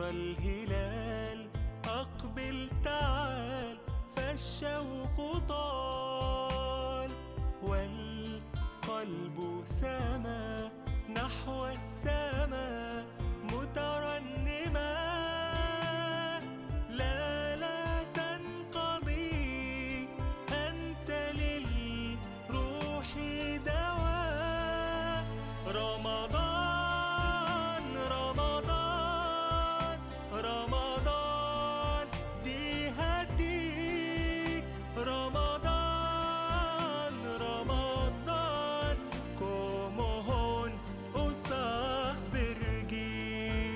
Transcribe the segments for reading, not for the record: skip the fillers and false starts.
بشرى الهلال أقبل تعال فالشوق طال والقلب سما نحو السماء مترنما لا تنقضي أنت للروح دواء رمضان رمضان رمضان ديهتي رمضان رمضان كومهون usah pergi.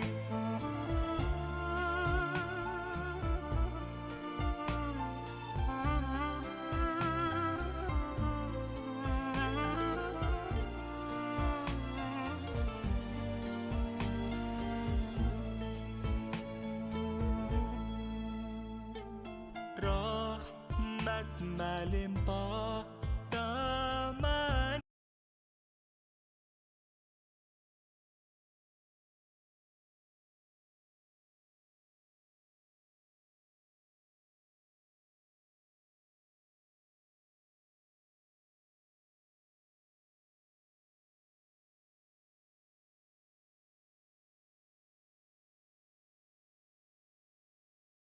Rahmat melimpah